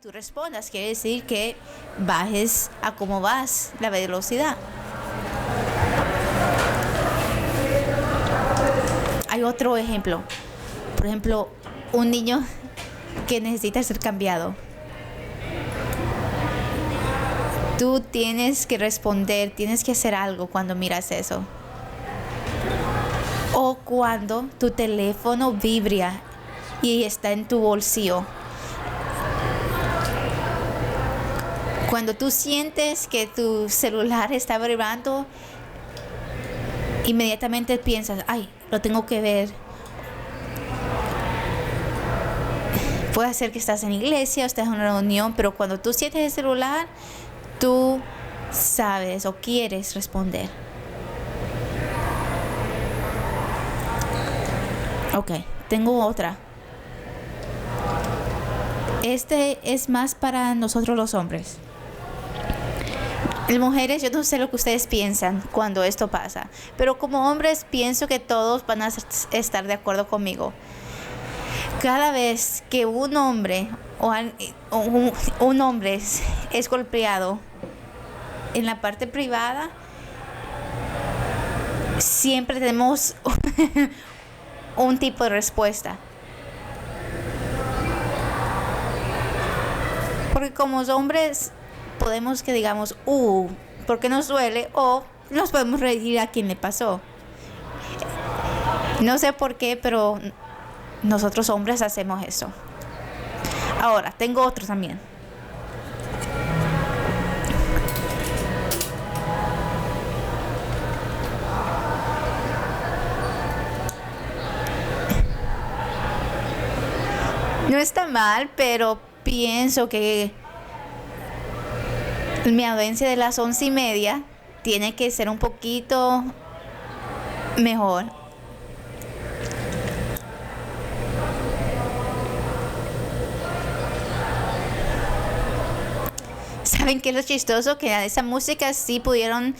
tú respondas, quiere decir que bajes a cómo vas la velocidad. Hay otro ejemplo. Por ejemplo, un niño que necesita ser cambiado. Tú tienes que responder, tienes que hacer algo cuando miras eso. O cuando tu teléfono vibra y está en tu bolsillo. Cuando tú sientes que tu celular está vibrando, inmediatamente piensas, ay, lo tengo que ver. Puede ser que estás en iglesia o estás en una reunión, pero cuando tú sientes el celular, tú sabes o quieres responder. Ok, tengo otra. Este es más para nosotros los hombres. Mujeres, yo no sé lo que ustedes piensan cuando esto pasa, pero como hombres pienso que todos van a estar de acuerdo conmigo. Cada vez que un hombre un hombre es golpeado en la parte privada, siempre tenemos un tipo de respuesta. Porque como hombres podemos que digamos, ¿por qué nos duele? O nos podemos reír a quien le pasó. No sé por qué, pero nosotros hombres hacemos eso. Ahora, tengo otro también. No está mal, pero pienso que mi audiencia de las 11:30 tiene que ser un poquito mejor. ¿Saben qué es lo chistoso? Que a esa música sí pudieron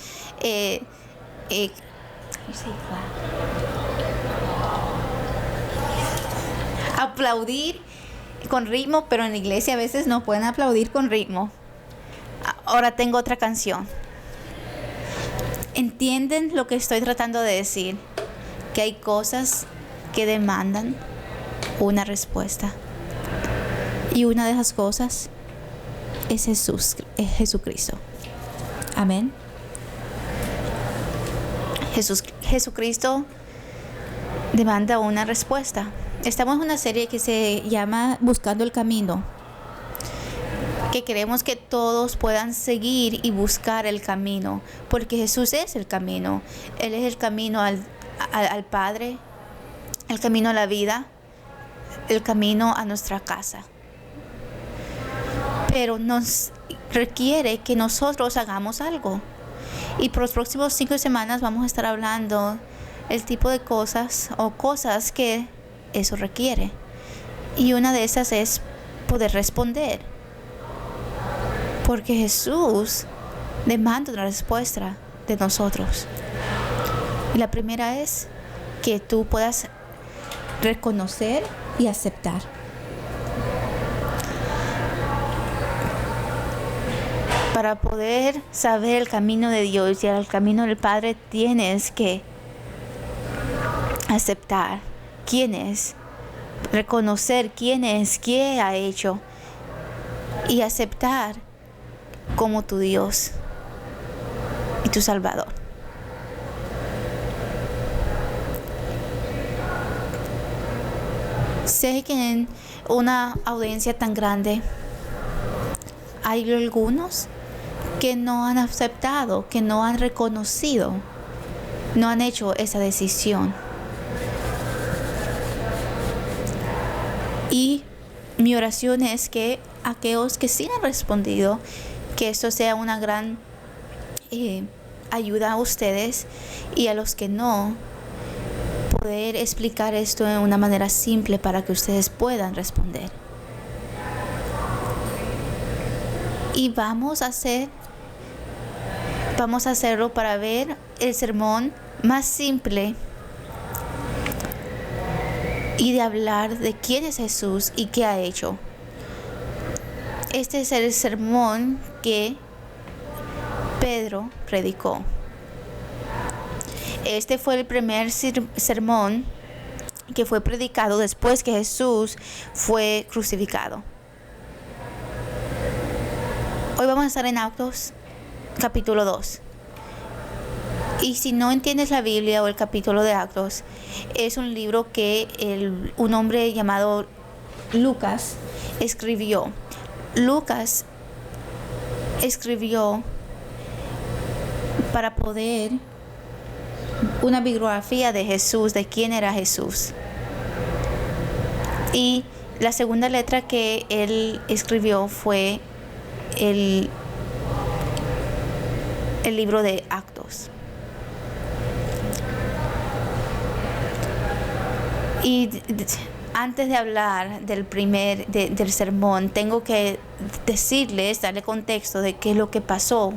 aplaudir con ritmo, pero en la iglesia a veces no pueden aplaudir con ritmo. Ahora tengo otra canción. ¿Entienden lo que estoy tratando de decir? Que hay cosas que demandan una respuesta. Y una de esas cosas es Jesucristo. Amén. Jesucristo demanda una respuesta. Estamos en una serie que se llama Buscando el Camino, que queremos que todos puedan seguir y buscar el camino, porque Jesús es el camino. Él es el camino al Padre, el camino a la vida, el camino a nuestra casa. Pero nos requiere que nosotros hagamos algo. Y por los próximos 5 semanas vamos a estar hablando el tipo de cosas o cosas que eso requiere. Y una de esas es poder responder. Porque Jesús demanda una respuesta de nosotros. Y la primera es que tú puedas reconocer y aceptar. Para poder saber el camino de Dios y el camino del Padre, tienes que aceptar quién es, reconocer quién es, qué ha hecho y aceptar como tu Dios y tu Salvador. Sé que en una audiencia tan grande hay algunos que no han aceptado, que no han reconocido, no han hecho esa decisión. Y mi oración es que aquellos que sí han respondido, que esto sea una gran ayuda a ustedes, y a los que no, poder explicar esto de una manera simple para que ustedes puedan responder. Y vamos a hacerlo para ver el sermón más simple y de hablar de quién es Jesús y qué ha hecho. Este es el sermón que Pedro predicó. Este fue el primer sermón que fue predicado después que Jesús fue crucificado. Hoy vamos a estar en Actos capítulo 2. Y si no entiendes la Biblia o el capítulo de Actos, es un libro que un hombre llamado Lucas escribió. Lucas escribió para poder una biografía de Jesús, de quién era Jesús. Y la segunda letra que él escribió fue el libro de Actos. Y antes de hablar del sermón, tengo que darle contexto de qué es lo que pasó.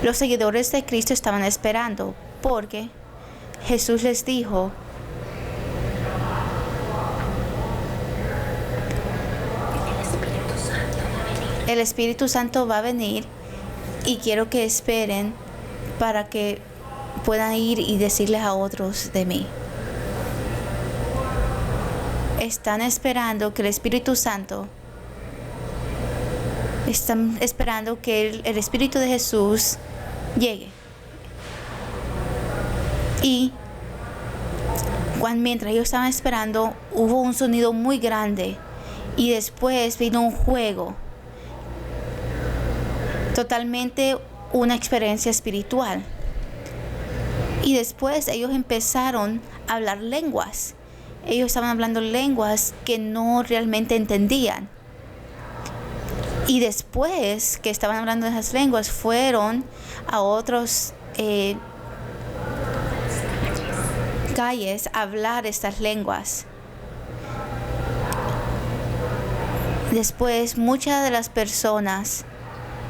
Los seguidores de Cristo estaban esperando porque Jesús les dijo: el Espíritu Santo va a venir y quiero que esperen para que puedan ir y decirles a otros de mí. Están esperando que el Espíritu Santo, están esperando que el Espíritu de Jesús llegue. Y mientras ellos estaban esperando, hubo un sonido muy grande y después vino un fuego. Totalmente una experiencia espiritual. Y después ellos empezaron a hablar lenguas. Ellos estaban hablando lenguas que no realmente entendían. Y después que estaban hablando de esas lenguas, fueron a otros calles a hablar estas lenguas. Después muchas de las personas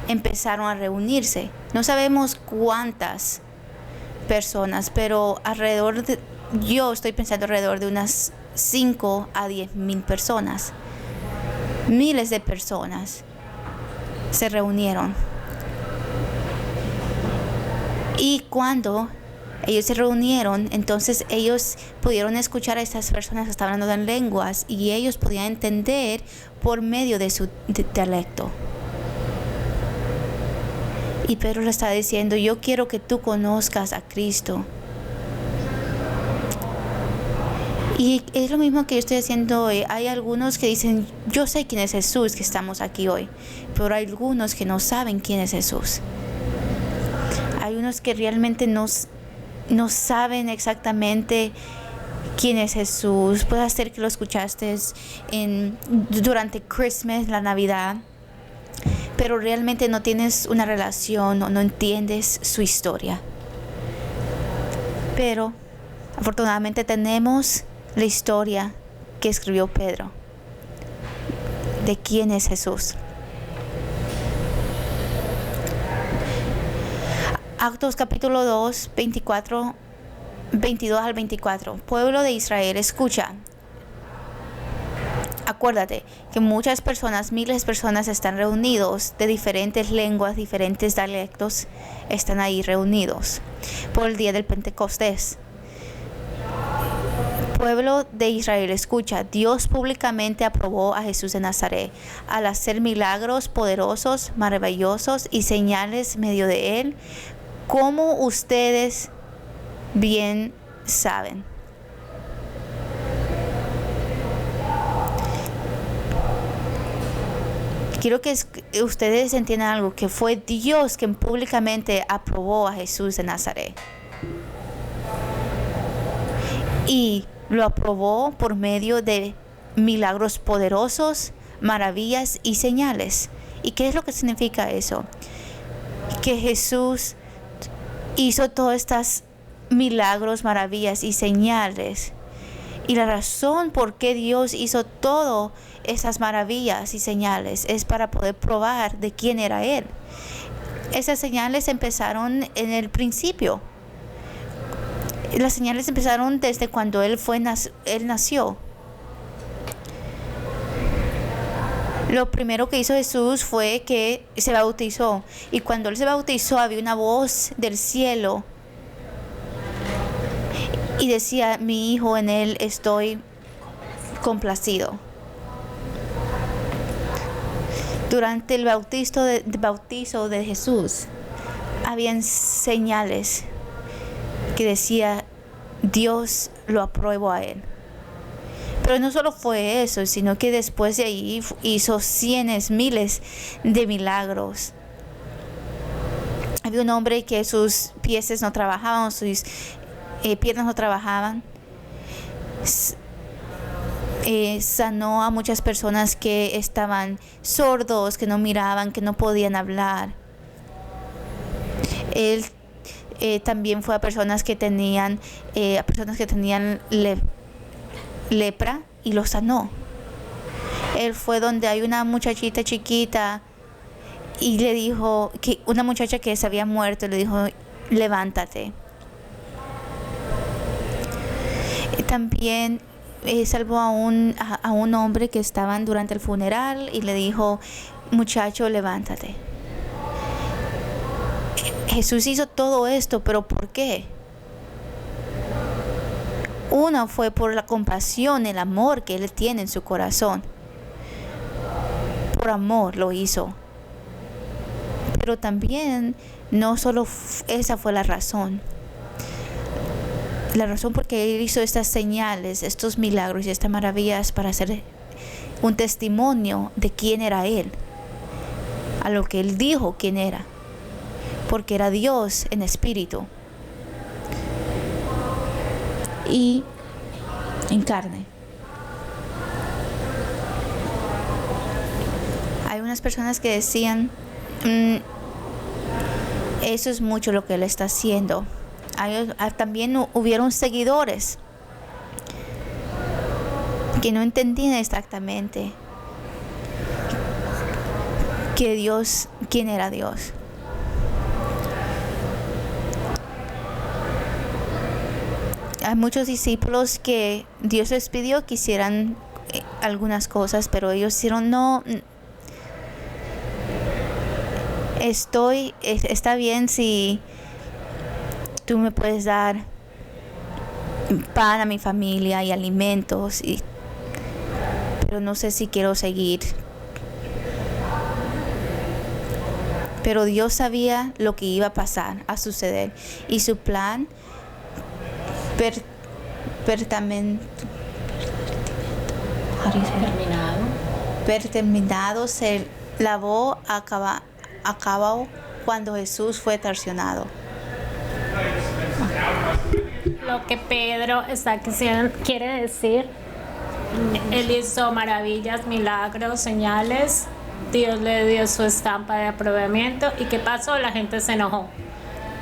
empezaron a reunirse. No sabemos cuántas personas, pero yo estoy pensando alrededor de unas 5 a 10,000 personas. Miles de personas se reunieron. Y cuando ellos se reunieron, entonces ellos pudieron escuchar a estas personas que estaban hablando en lenguas y ellos podían entender por medio de su dialecto. Y Pedro le está diciendo: yo quiero que tú conozcas a Cristo. Y es lo mismo que yo estoy haciendo hoy. Hay algunos que dicen: yo sé quién es Jesús, que estamos aquí hoy. Pero hay algunos que no saben quién es Jesús. Hay unos que realmente no saben exactamente quién es Jesús. Puede ser que lo escuchaste durante Christmas, la Navidad, pero realmente no tienes una relación o no entiendes su historia. Pero afortunadamente tenemos la historia que escribió Pedro de quién es Jesús. Actos capítulo 2, 22 al 24. Pueblo de Israel, escucha. Acuérdate que muchas personas, miles de personas están reunidos de diferentes lenguas, diferentes dialectos, están ahí reunidos por el día del Pentecostés. Pueblo de Israel, escucha. Dios públicamente aprobó a Jesús de Nazaret al hacer milagros poderosos, maravillosos y señales en medio de él, como ustedes bien saben. Quiero que ustedes entiendan algo, que fue Dios quien públicamente aprobó a Jesús de Nazaret. Y lo aprobó por medio de milagros poderosos, maravillas y señales. ¿Y qué es lo que significa eso? Que Jesús hizo todos estos milagros, maravillas y señales. Y la razón por qué Dios hizo todas esas maravillas y señales es para poder probar de quién era Él. Esas señales empezaron en el principio. Las señales empezaron desde cuando Él nació. Lo primero que hizo Jesús fue que se bautizó. Y cuando él se bautizó había una voz del cielo y decía: mi hijo, en él estoy complacido. Durante el bautizo de Jesús habían señales que decía: Dios lo aprobó a él. Pero no solo fue eso, sino que después de ahí hizo cientos, miles de milagros. Había un hombre que sus pies no trabajaban, sus piernas no trabajaban. Sanó a muchas personas que estaban sordos, que no miraban, que no podían hablar. Él también fue a personas que tenían lepra y los sanó. Él fue donde hay una muchachita chiquita y le dijo, que una muchacha que se había muerto, le dijo: levántate. También salvó a un hombre que estaban durante el funeral y le dijo: muchacho, levántate. Jesús hizo todo esto, pero ¿por qué? Uno fue por la compasión, el amor que Él tiene en su corazón. Por amor lo hizo. Pero también no solo esa fue la razón. La razón por qué Él hizo estas señales, estos milagros y estas maravillas, para hacer un testimonio de quién era Él, a lo que Él dijo quién era, porque era Dios en espíritu y en carne. Hay unas personas que decían: eso es mucho lo que Él está haciendo. También hubieron seguidores que no entendían exactamente quién era Dios. Hay muchos discípulos que Dios les pidió que hicieran algunas cosas, pero ellos dijeron: no, está bien si tú me puedes dar pan a mi familia y alimentos, pero no sé si quiero seguir. Pero Dios sabía lo que iba a pasar, a suceder, y su plan terminado se lavó a cabo cuando Jesús fue traicionado. Lo que Pedro quiere decir: Él hizo maravillas, milagros, señales. Dios le dio su estampa de aprobamiento. ¿Y qué pasó? La gente se enojó.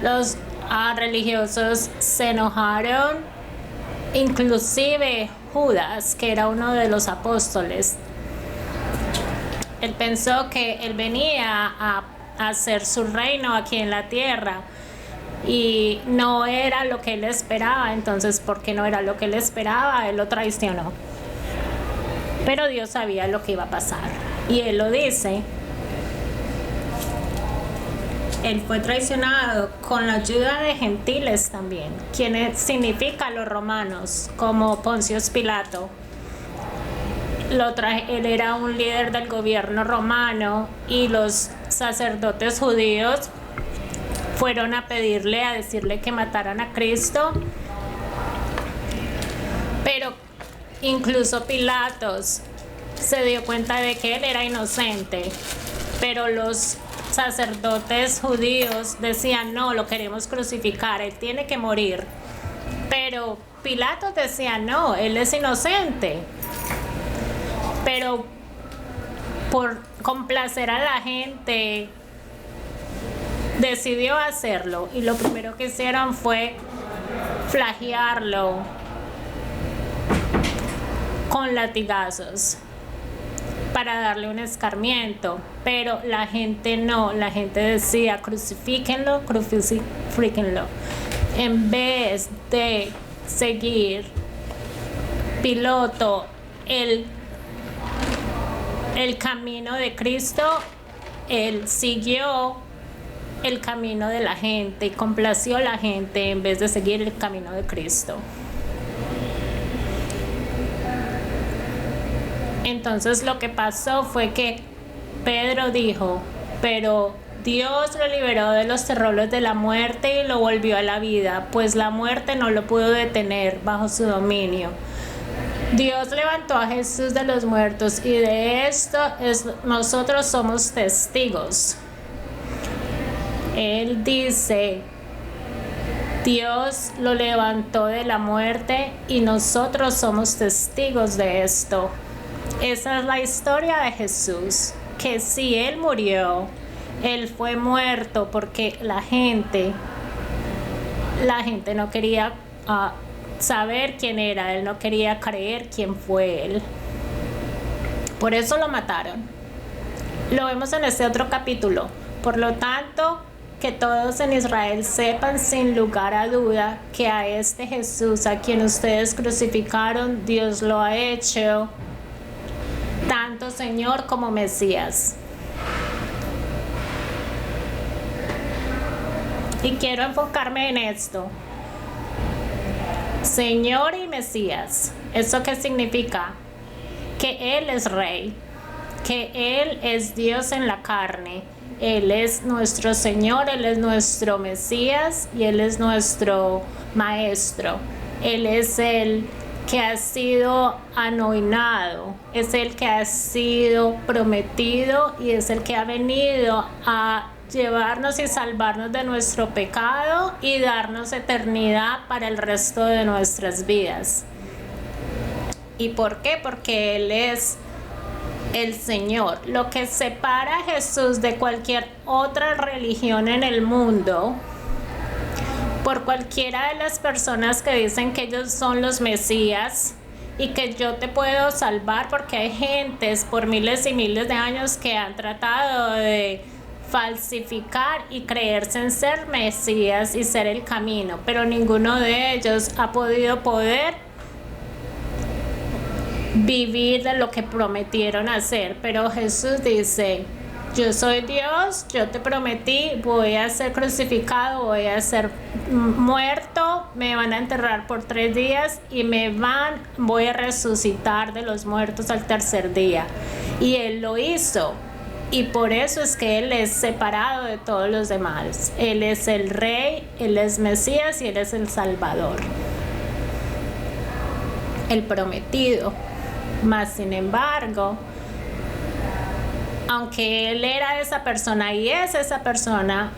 Los religiosos se enojaron, inclusive Judas, que era uno de los apóstoles. Él pensó que él venía a hacer su reino aquí en la tierra y no era lo que él esperaba. Entonces, porque no era lo que él esperaba, él lo traicionó. Pero Dios sabía lo que iba a pasar y Él lo dice. Él fue traicionado con la ayuda de gentiles también, quienes significan los romanos, como Poncio Pilato. Él era un líder del gobierno romano y los sacerdotes judíos fueron a decirle que mataran a Cristo. Pero incluso Pilatos se dio cuenta de que él era inocente, pero los sacerdotes judíos decían: no, lo queremos crucificar, él tiene que morir. Pero Pilatos decía: no, él es inocente. Pero por complacer a la gente decidió hacerlo, y lo primero que hicieron fue flagelarlo con latigazos para darle un escarmiento. Pero la gente no, la gente decía: crucifíquenlo, crucifíquenlo. En vez de seguir Pilato el camino de Cristo, él siguió el camino de la gente y complació a la gente en vez de seguir el camino de Cristo. Entonces lo que pasó fue que Pedro dijo, pero Dios lo liberó de los terrores de la muerte y lo volvió a la vida, pues la muerte no lo pudo detener bajo su dominio. Dios levantó a Jesús de los muertos y de esto nosotros somos testigos. Él dice, Dios lo levantó de la muerte y nosotros somos testigos de esto. Esa es la historia de Jesús, que si Él murió, Él fue muerto porque la gente no quería saber quién era, Él no quería creer quién fue Él. Por eso lo mataron. Lo vemos en este otro capítulo. Por lo tanto, que todos en Israel sepan sin lugar a duda que a este Jesús a quien ustedes crucificaron, Dios lo ha hecho tanto Señor como Mesías. Y quiero enfocarme en esto. Señor y Mesías. ¿Eso qué significa? Que Él es Rey, que Él es Dios en la carne. Él es nuestro Señor, Él es nuestro Mesías y Él es nuestro Maestro. Él es el que ha sido anoinado, es el que ha sido prometido y es el que ha venido a llevarnos y salvarnos de nuestro pecado y darnos eternidad para el resto de nuestras vidas. ¿Y por qué? Porque Él es el Señor. Lo que separa a Jesús de cualquier otra religión en el mundo, por cualquiera de las personas que dicen que ellos son los Mesías y que yo te puedo salvar, porque hay gentes por miles y miles de años que han tratado de falsificar y creerse en ser Mesías y ser el camino, pero ninguno de ellos ha podido vivir de lo que prometieron hacer. Pero Jesús dice, yo soy Dios, yo te prometí, voy a ser crucificado, voy a ser muerto, me van a enterrar por 3 días y voy a resucitar de los muertos al tercer día. Y Él lo hizo. Y por eso es que Él es separado de todos los demás. Él es el Rey, Él es Mesías y Él es el Salvador, el prometido. Mas sin embargo, aunque Él era esa persona y es esa persona,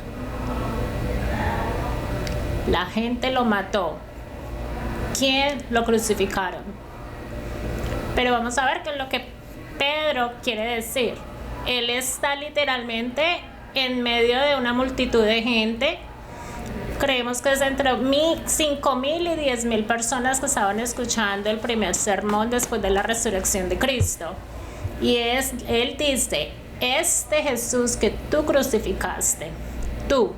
la gente lo mató. ¿Quién? Lo crucificaron. Pero vamos a ver qué es lo que Pedro quiere decir. Él está literalmente en medio de una multitud de gente. Creemos que es entre 5,000 y 10,000 personas que estaban escuchando el primer sermón después de la resurrección de Cristo. Y Él dice, este Jesús que tú crucificaste, tú.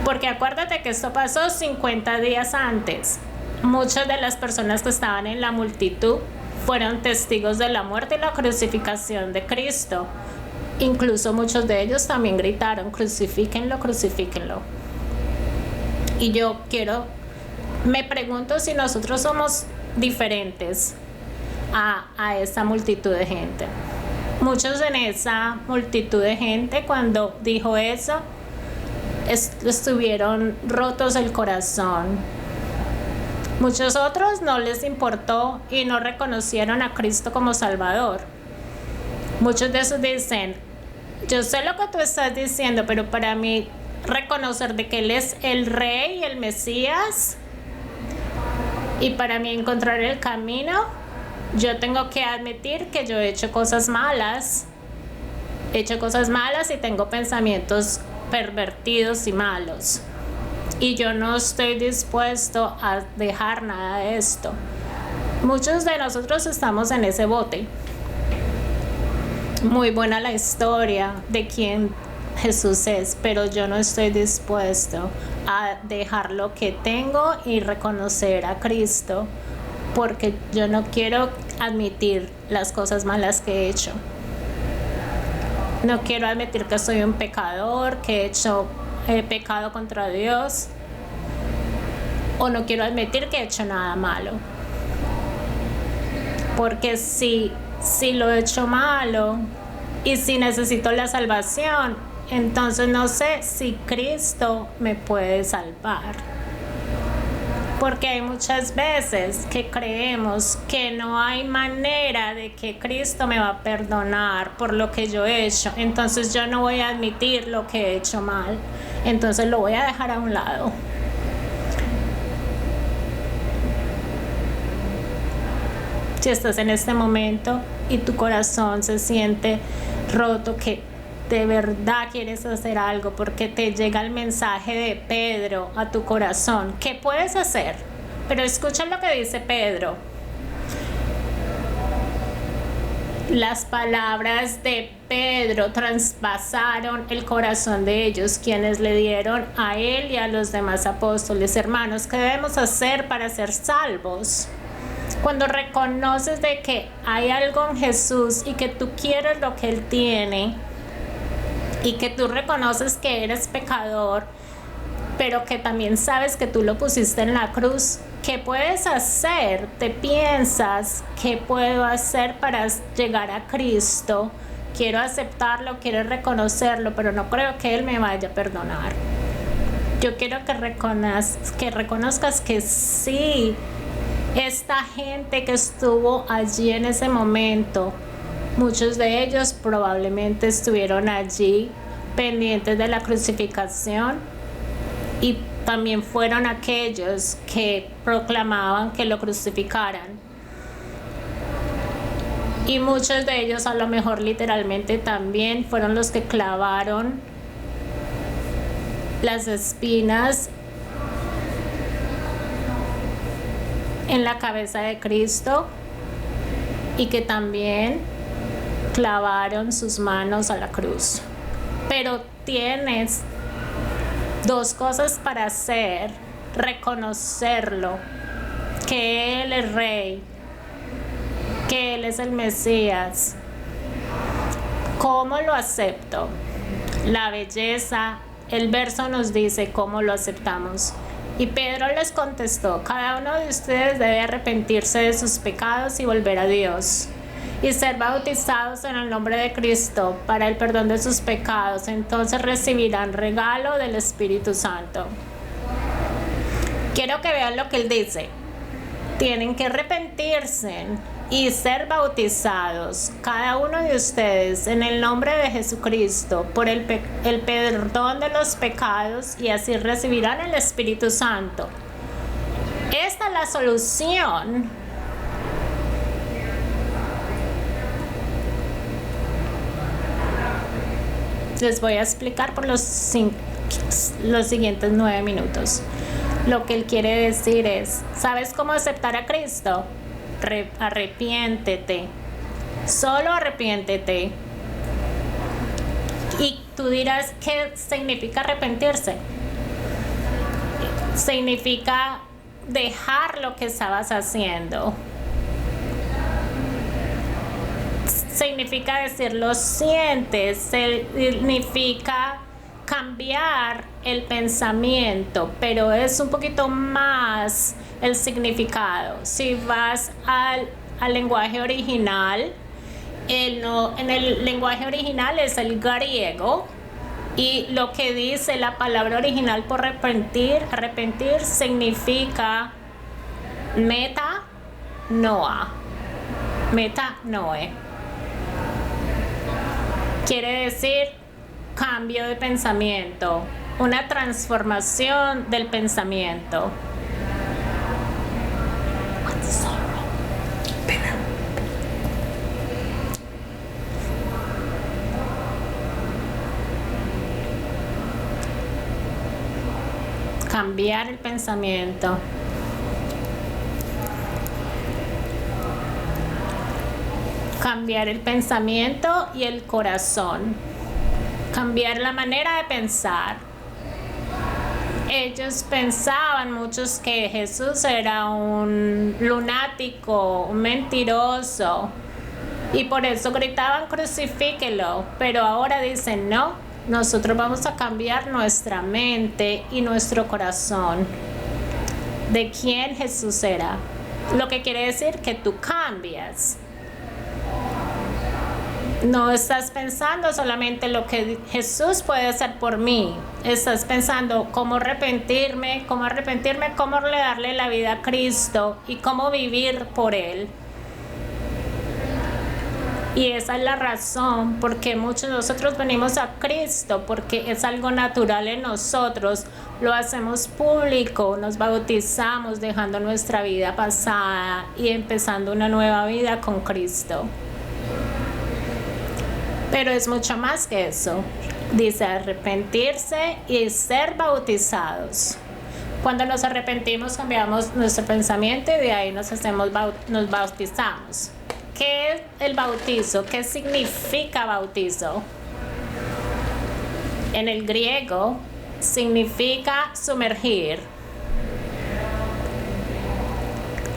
Porque acuérdate que esto pasó 50 días antes. Muchas de las personas que estaban en la multitud fueron testigos de la muerte y la crucificación de Cristo. Incluso muchos de ellos también gritaron, crucifíquenlo, crucifíquenlo. Y yo me pregunto si nosotros somos diferentes a esa multitud de gente. Muchos en esa multitud de gente, cuando dijo eso, estuvieron rotos el corazón. Muchos otros no les importó y no reconocieron a Cristo como Salvador. Muchos de esos dicen, yo sé lo que tú estás diciendo, pero para mí reconocer de que Él es el Rey y el Mesías, y para mí encontrar el camino, yo tengo que admitir que yo he hecho cosas malas. He hecho cosas malas y tengo pensamientos pervertidos y malos. Y yo no estoy dispuesto a dejar nada de esto. Muchos de nosotros estamos en ese bote. Muy buena la historia de quién Jesús es, pero yo no estoy dispuesto a dejar lo que tengo y reconocer a Cristo, porque yo no quiero admitir las cosas malas que he hecho. No quiero admitir que soy un pecador, que he pecado contra Dios. O no quiero admitir que he hecho nada malo. Porque si lo he hecho malo y si necesito la salvación, entonces no sé si Cristo me puede salvar. Porque hay muchas veces que creemos que no hay manera de que Cristo me va a perdonar por lo que yo he hecho. Entonces yo no voy a admitir lo que he hecho mal. Entonces lo voy a dejar a un lado. Si estás en este momento y tu corazón se siente roto, que de verdad quieres hacer algo porque te llega el mensaje de Pedro a tu corazón, ¿qué puedes hacer? Pero escucha lo que dice Pedro. Las palabras de Pedro traspasaron el corazón de ellos, quienes le dieron a él y a los demás apóstoles. Hermanos, ¿qué debemos hacer para ser salvos? Cuando reconoces de que hay algo en Jesús y que tú quieres lo que Él tiene y que tú reconoces que eres pecador, pero que también sabes que tú lo pusiste en la cruz, ¿qué puedes hacer? ¿Te piensas qué puedo hacer para llegar a Cristo? Quiero aceptarlo, quiero reconocerlo, pero no creo que Él me vaya a perdonar. Yo quiero que reconozcas que sí. Esta gente que estuvo allí en ese momento, muchos de ellos probablemente estuvieron allí pendientes de la crucificación y también fueron aquellos que proclamaban que lo crucificaran. Y muchos de ellos a lo mejor literalmente también fueron los que clavaron las espinas en la cabeza de Cristo y que también clavaron sus manos a la cruz. Pero tienes dos cosas para hacer: reconocerlo, que Él es Rey, que Él es el Mesías. ¿Cómo lo acepto? La belleza, el verso nos dice cómo lo aceptamos. Y Pedro les contestó: cada uno de ustedes debe arrepentirse de sus pecados y volver a Dios y ser bautizados en el nombre de Cristo para el perdón de sus pecados. Entonces recibirán regalo del Espíritu Santo. Quiero que vean lo que él dice. Tienen que arrepentirse y ser bautizados cada uno de ustedes en el nombre de Jesucristo por el perdón de los pecados, y así recibirán el Espíritu Santo. Esta es la solución. Les voy a explicar por los siguientes 9 minutos. Lo que él quiere decir es: ¿sabes cómo aceptar a Cristo? Arrepiéntete, solo arrepiéntete. Y tú dirás, ¿qué significa arrepentirse? Significa dejar lo que estabas haciendo. Significa decir lo sientes, significa cambiar el pensamiento, pero es un poquito más el significado. Si vas al lenguaje original, en el lenguaje original es el griego, y lo que dice la palabra original por arrepentir significa metanoia. Metanoe quiere decir cambio de pensamiento, una transformación del pensamiento. Cambiar el pensamiento. Cambiar el pensamiento y el corazón. Cambiar la manera de pensar. Ellos pensaban muchos que Jesús era un lunático, un mentiroso, y por eso gritaban crucifíquelo, pero ahora dicen no, nosotros vamos a cambiar nuestra mente y nuestro corazón de quién Jesús era, lo que quiere decir que tú cambias. No estás pensando solamente lo que Jesús puede hacer por mí. Estás pensando cómo arrepentirme, cómo darle la vida a Cristo y cómo vivir por Él. Y esa es la razón por qué muchos de nosotros venimos a Cristo, porque es algo natural en nosotros. Lo hacemos público, nos bautizamos dejando nuestra vida pasada y empezando una nueva vida con Cristo. Pero es mucho más que eso. Dice arrepentirse y ser bautizados. Cuando nos arrepentimos cambiamos nuestro pensamiento y de ahí nos bautizamos. ¿Qué es el bautizo? ¿Qué significa bautizo? En el griego significa sumergir.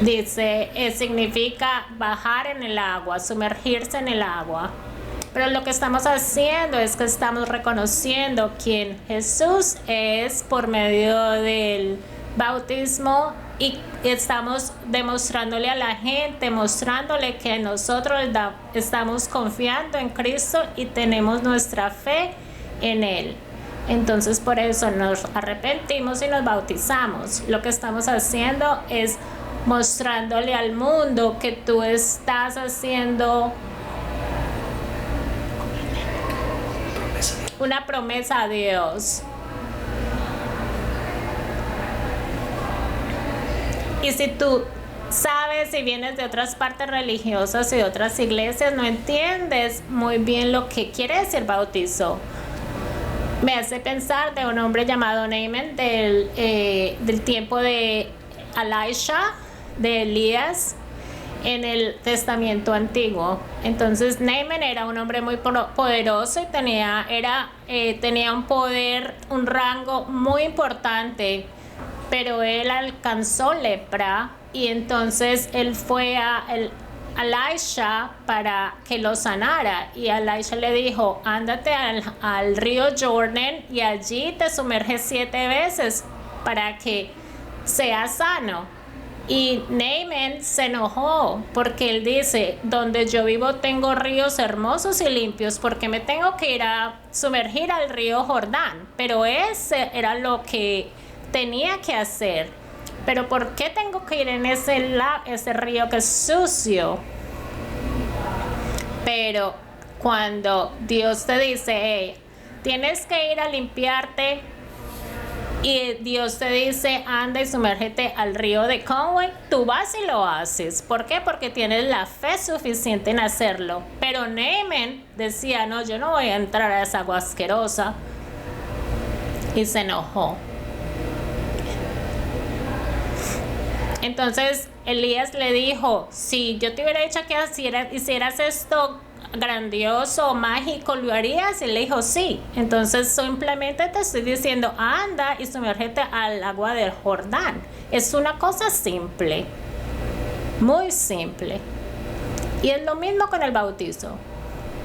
Dice, significa bajar en el agua, sumergirse en el agua. Pero lo que estamos haciendo es que estamos reconociendo quién Jesús es por medio del bautismo y estamos demostrándole a la gente, mostrándole que nosotros estamos confiando en Cristo y tenemos nuestra fe en Él. Entonces por eso nos arrepentimos y nos bautizamos. Lo que estamos haciendo es mostrándole al mundo que tú estás haciendo una promesa a Dios. Y si tú sabes y vienes de otras partes religiosas y de otras iglesias, no entiendes muy bien lo que quiere decir bautizo. Me hace pensar de un hombre llamado Naaman del tiempo de Elisha, de Elías, en el Testamento Antiguo. Entonces Naaman era un hombre muy poderoso y tenía un poder, un rango muy importante, pero él alcanzó lepra y entonces él fue a Elisha para que lo sanara y Elisha le dijo, ándate al río Jordan y allí te sumerges 7 veces para que seas sano. Y Naaman se enojó porque él dice, donde yo vivo tengo ríos hermosos y limpios, ¿por qué me tengo que ir a sumergir al río Jordán? Pero ese era lo que tenía que hacer. Pero ¿por qué tengo que ir en ese río que es sucio? Pero cuando Dios te dice, hey, tienes que ir a limpiarte, y Dios te dice, anda y sumérgete al río de Conway, tú vas y lo haces. ¿Por qué? Porque tienes la fe suficiente en hacerlo. Pero Naaman decía, no, yo no voy a entrar a esa agua asquerosa. Y se enojó. Entonces Elías le dijo, si yo te hubiera dicho que hicieras esto grandioso, mágico, ¿lo harías? Y le dijo sí. Entonces simplemente te estoy diciendo, anda y sumérgete al agua del Jordán. Es una cosa simple, muy simple. Y es lo mismo con el bautizo.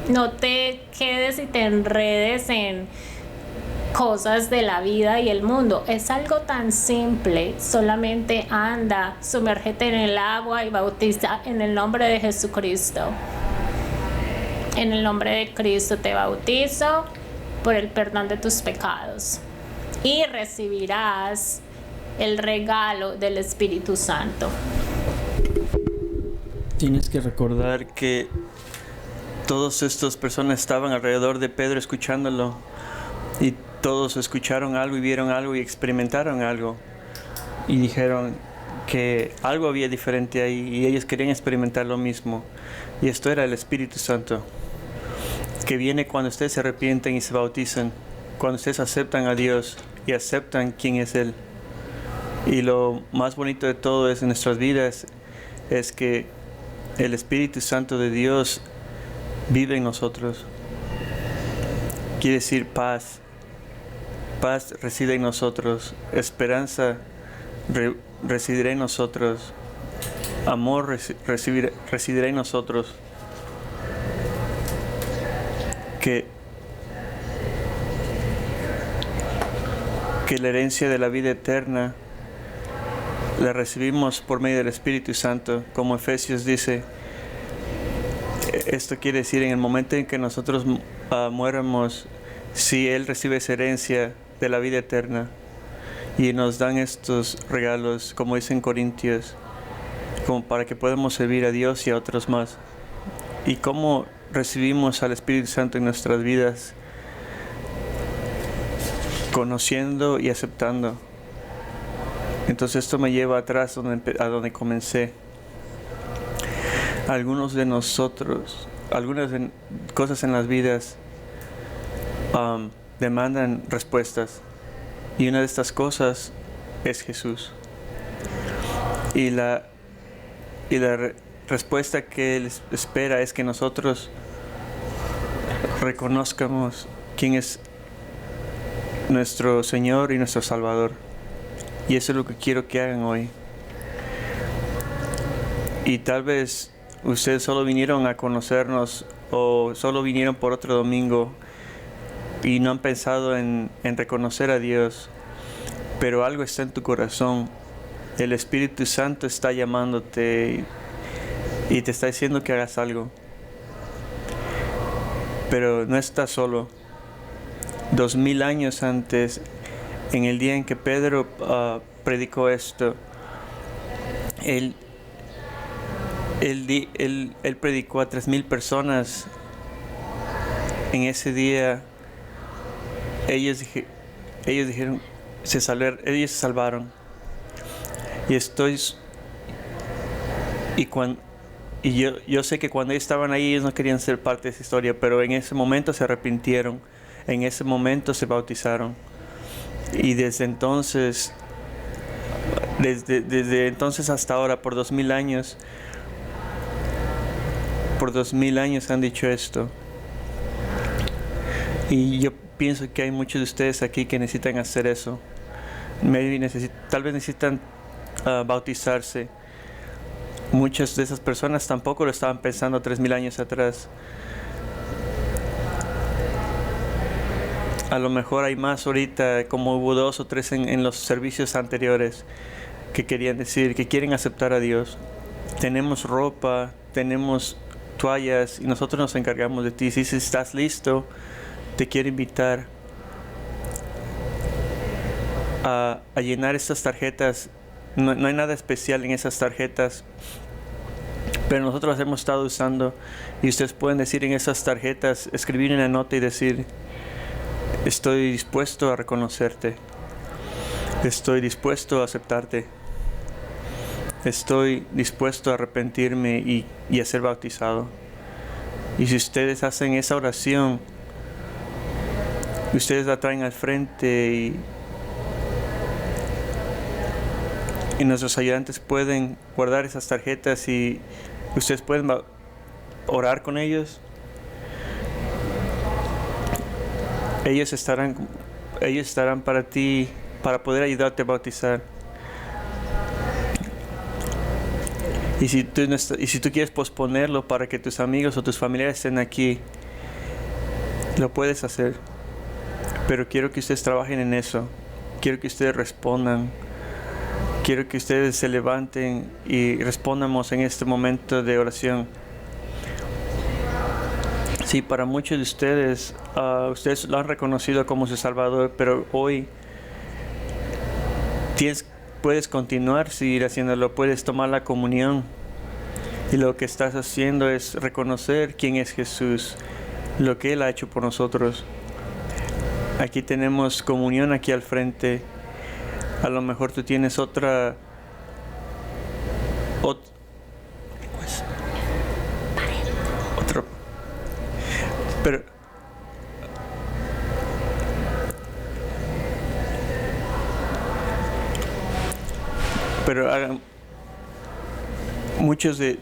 No te quedes y te enredes en cosas de la vida y el mundo. Es algo tan simple. Solamente anda, sumérgete en el agua y bautiza en el nombre de Jesucristo. En el nombre de Cristo te bautizo por el perdón de tus pecados y recibirás el regalo del Espíritu Santo. Tienes que recordar que todas estas personas estaban alrededor de Pedro escuchándolo y todos escucharon algo y vieron algo y experimentaron algo y dijeron que algo había diferente ahí y ellos querían experimentar lo mismo, y esto era el Espíritu Santo que viene cuando ustedes se arrepienten y se bautizan, cuando ustedes aceptan a Dios y aceptan quién es Él. Y lo más bonito de todo es en nuestras vidas es que el Espíritu Santo de Dios vive en nosotros. Quiere decir paz paz reside en nosotros, esperanza residirá en nosotros, amor residirá en nosotros. Que la herencia de la vida eterna la recibimos por medio del Espíritu Santo, como Efesios dice. Esto quiere decir, en el momento en que nosotros muéramos, si Él recibe esa herencia de la vida eterna y nos dan estos regalos, como dice en Corintios, como para que podamos servir a Dios y a otros más. Y cómo recibimos al Espíritu Santo en nuestras vidas, conociendo y aceptando. Entonces esto me lleva atrás a donde comencé. Algunos de nosotros, algunas cosas en las vidas demandan respuestas, y una de estas cosas es Jesús. Y la respuesta que Él espera es que nosotros reconozcamos quién es nuestro Señor y nuestro Salvador. Y eso es lo que quiero que hagan hoy. Y tal vez ustedes solo vinieron a conocernos o solo vinieron por otro domingo y no han pensado en reconocer a Dios, pero algo está en tu corazón. El Espíritu Santo está llamándote y te está diciendo que hagas algo. Pero no estás solo. 2000 años antes, en el día en que Pedro predicó esto, él predicó a 3000 personas. En ese día ellos dijeron, ellos se salvaron. Y yo sé que cuando ellos estaban ahí, ellos no querían ser parte de esa historia, pero en ese momento se arrepintieron, en ese momento se bautizaron. Y desde entonces hasta ahora, por 2000 años han dicho esto. Y yo pienso que hay muchos de ustedes aquí que necesitan hacer eso. Tal vez necesitan bautizarse. Muchas de esas personas tampoco lo estaban pensando 3000 años atrás. A lo mejor hay más ahorita, como hubo 2 o 3 en los servicios anteriores, que querían decir, que quieren aceptar a Dios. Tenemos ropa, tenemos toallas y nosotros nos encargamos de ti. Si estás listo, te quiero invitar a llenar estas tarjetas. No hay nada especial en esas tarjetas, pero nosotros las hemos estado usando, y ustedes pueden decir en esas tarjetas, escribir una nota y decir: estoy dispuesto a reconocerte, estoy dispuesto a aceptarte, estoy dispuesto a arrepentirme y a ser bautizado. Y si ustedes hacen esa oración, ustedes la traen al frente y nuestros ayudantes pueden guardar esas tarjetas y ustedes pueden orar con ellos. Ellos estarán para ti, para poder ayudarte a bautizar. Y si tú quieres posponerlo para que tus amigos o tus familiares estén aquí, lo puedes hacer. Pero quiero que ustedes trabajen en eso. Quiero que ustedes respondan. Quiero que ustedes se levanten y respondamos en este momento de oración. Sí, para muchos de ustedes, ustedes lo han reconocido como su Salvador, pero hoy puedes continuar seguir haciéndolo, puedes tomar la comunión. Y lo que estás haciendo es reconocer quién es Jesús, lo que Él ha hecho por nosotros. Aquí tenemos comunión aquí al frente. A lo mejor tú tienes otra pero muchos de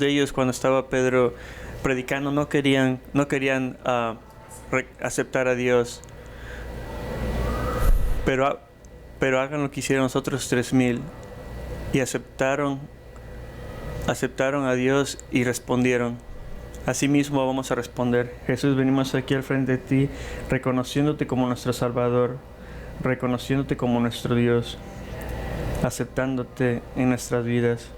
ellos cuando estaba Pedro predicando no querían aceptar a Dios. Pero hagan lo que hicieron los otros 3,000 y aceptaron a Dios y respondieron. Asimismo vamos a responder. Jesús, venimos aquí al frente de ti, reconociéndote como nuestro Salvador, reconociéndote como nuestro Dios, aceptándote en nuestras vidas.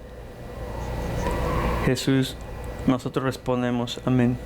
Jesús, nosotros respondemos. Amén.